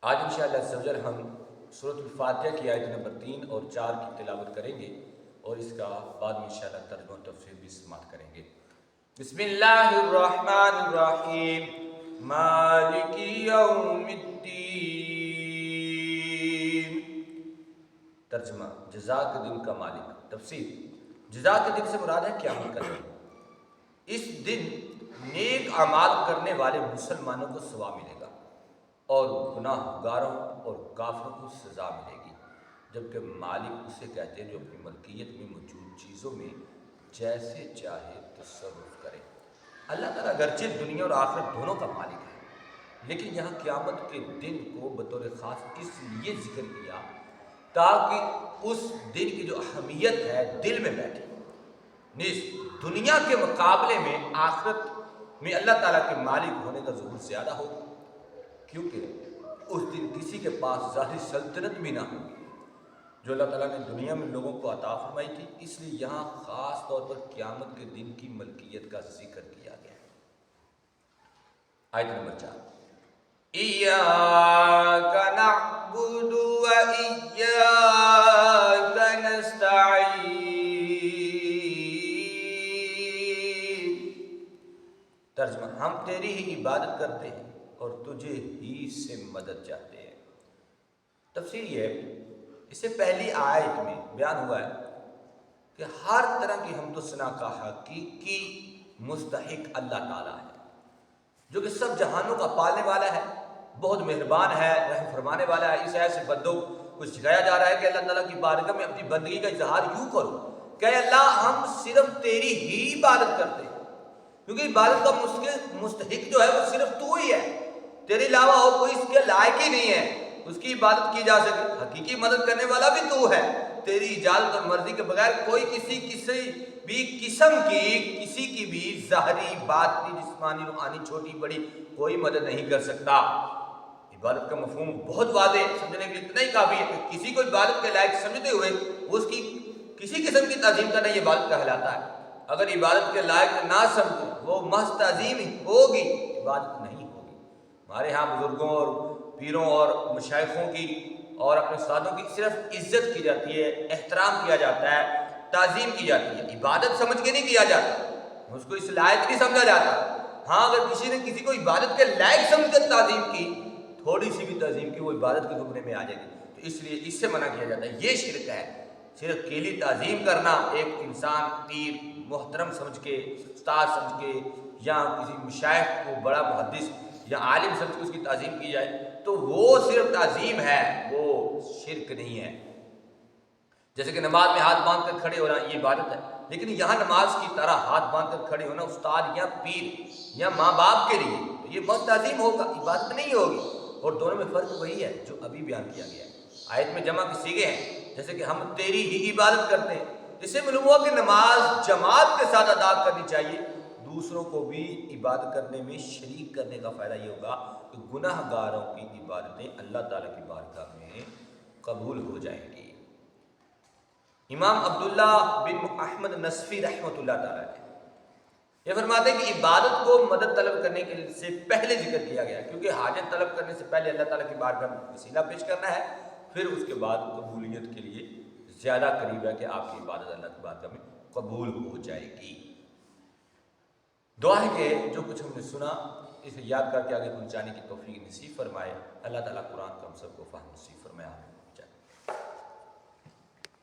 آج انشاءاللہ عز و جل ہم سورۃ الفاتحہ کی آیت نمبر 3 اور 4 کی تلاوت کریں گے اور اس کا بعد میں انشاءاللہ ترجمہ و تفسیر بھی سماعت کریں گے۔ بسم اللہ الرحمن الرحیم مالک یوم الدین۔ ترجمہ جزا کے دن کا مالک۔ تفسیر جزا کے دن سے مراد ہے قیامت کا دن۔ اس دن نیک اعمال کرنے والے مسلمانوں کو ثواب ملے گا اور گناہ گاروں اور کافروں کو سزا ملے گی، جبکہ مالک اسے کہتے ہیں جو اپنی ملکیت میں موجود چیزوں میں جیسے چاہے تصرف کرے۔ اللہ تعالیٰ اگرچہ دنیا اور آخرت دونوں کا مالک ہے، لیکن یہاں قیامت کے دن کو بطور خاص اس لیے ذکر کیا تاکہ اس دن کی جو اہمیت ہے دل میں بیٹھے۔ نیز دنیا کے مقابلے میں آخرت میں اللہ تعالیٰ کے مالک ہونے کا ظہور زیادہ ہوگا، کیونکہ اس دن کسی کے پاس ظاہری سلطنت بھی نہ ہوگی جو اللہ تعالیٰ نے دنیا میں لوگوں کو عطا فرمائی تھی۔ اس لیے یہاں خاص طور پر قیامت کے دن کی ملکیت کا ذکر کیا گیا ہے۔ آیت نمبر 4 ایاک نعبد و ایاک نستعین۔ ترجمہ ہم تیری ہی عبادت کرتے ہیں اور تجھے ہی سے مدد چاہتے ہیں۔ تفسیر یہ ہے، اس سے پہلی آیت میں بیان ہوا ہے کہ ہر طرح کی حمد و ثنا کا حقیقی مستحق اللہ تعالیٰ ہے، جو کہ سب جہانوں کا پالنے والا ہے، بہت مہربان ہے، رحم فرمانے والا ہے۔ اس آیت سے بندوں کو سکھایا جا رہا ہے کہ اللہ تعالیٰ کی بارگاہ میں اپنی بندگی کا اظہار یوں کرو کہ اے اللہ ہم صرف تیری ہی عبادت کرتے ہیں، کیونکہ عبادت کا مستحق جو ہے وہ صرف تو ہی ہے، تیرے علاوہ اور کوئی اس کے لائق ہی نہیں ہے اس کی عبادت کی جا سکے۔ حقیقی مدد کرنے والا بھی تو ہے، تیری اجازت اور مرضی کے بغیر کوئی کسی بھی قسم کی کسی کی بھی ظاہری باطنی جسمانی روحانی چھوٹی بڑی کوئی مدد نہیں کر سکتا۔ عبادت کا مفہوم بہت واضح سمجھنے کے لیے اتنا ہی کافی ہے کہ کسی کو عبادت کے لائق سمجھتے ہوئے اس کی کسی قسم کی تعظیم کرنا یہ عبادت کہلاتا ہے۔ اگر عبادت کے لائق نہ سمجھے وہ محض تعظیم ہوگی، عبادت نہیں ہوگی۔ ہمارے ہاں بزرگوں اور پیروں اور مشائخوں کی اور اپنے استادوں کی صرف عزت کی جاتی ہے، احترام کیا جاتا ہے، تعظیم کی جاتی ہے، عبادت سمجھ کے نہیں کیا جاتا، اس کو اس لائق نہیں سمجھا جاتا۔ ہاں اگر کسی نے کسی کو عبادت کے لائق سمجھ کر تعظیم کی، تھوڑی سی بھی تعظیم کی، وہ عبادت کے زمرے میں آ جائے گی، تو اس لیے اس سے منع کیا جاتا ہے۔ یہ شرک ہے، صرف کیلی تعظیم کرنا، ایک انسان پیر محترم سمجھ کے، استاد سمجھ کے، یا کسی مشائخ کو بڑا محدث یا عالم سمجھ کے اس کی تعظیم کی جائے تو وہ صرف تعظیم ہے، وہ شرک نہیں ہے۔ جیسے کہ نماز میں ہاتھ باندھ کر کھڑے ہونا یہ عبادت ہے، لیکن یہاں نماز کی طرح ہاتھ باندھ کر کھڑے ہونا استاد یا پیر یا ماں باپ کے لیے یہ بہت تعظیم ہوگا، عبادت نہیں ہوگی۔ اور دونوں میں فرق وہی ہے جو ابھی بیان کیا گیا ہے۔ آیت میں جمع کے صیغے ہیں، جیسے کہ ہم تیری ہی عبادت کرتے ہیں، اس سے معلوم ہوا کہ نماز جماعت کے ساتھ ادا کرنی چاہیے۔ دوسروں کو بھی عبادت کرنے میں شریک کرنے کا فائدہ یہ ہوگا کہ گناہ گاروں کی عبادتیں اللہ تعالیٰ کی بارگاہ میں قبول ہو جائیں گی۔ امام عبداللہ بن احمد نصفی رحمۃ اللہ تعالیٰ نے یہ فرماتے ہیں کہ عبادت کو مدد طلب کرنے کے سے پہلے ذکر کیا گیا، کیونکہ حاجت طلب کرنے سے پہلے اللہ تعالیٰ کی بارگاہ میں وسیلہ پیش کرنا ہے، پھر اس کے بعد قبولیت کے لیے زیادہ قریب ہے کہ آپ کی عبادت اللہ کی بارگاہ میں قبول ہو جائے گی۔ دعا ہے کہ جو کچھ ہم نے سنا اسے یاد کر کے آگے پہنچانے کی توفیق نصیب فرمائے۔ اللہ تعالیٰ قرآن کو ہم سب کو فہم نصیب فرمائے۔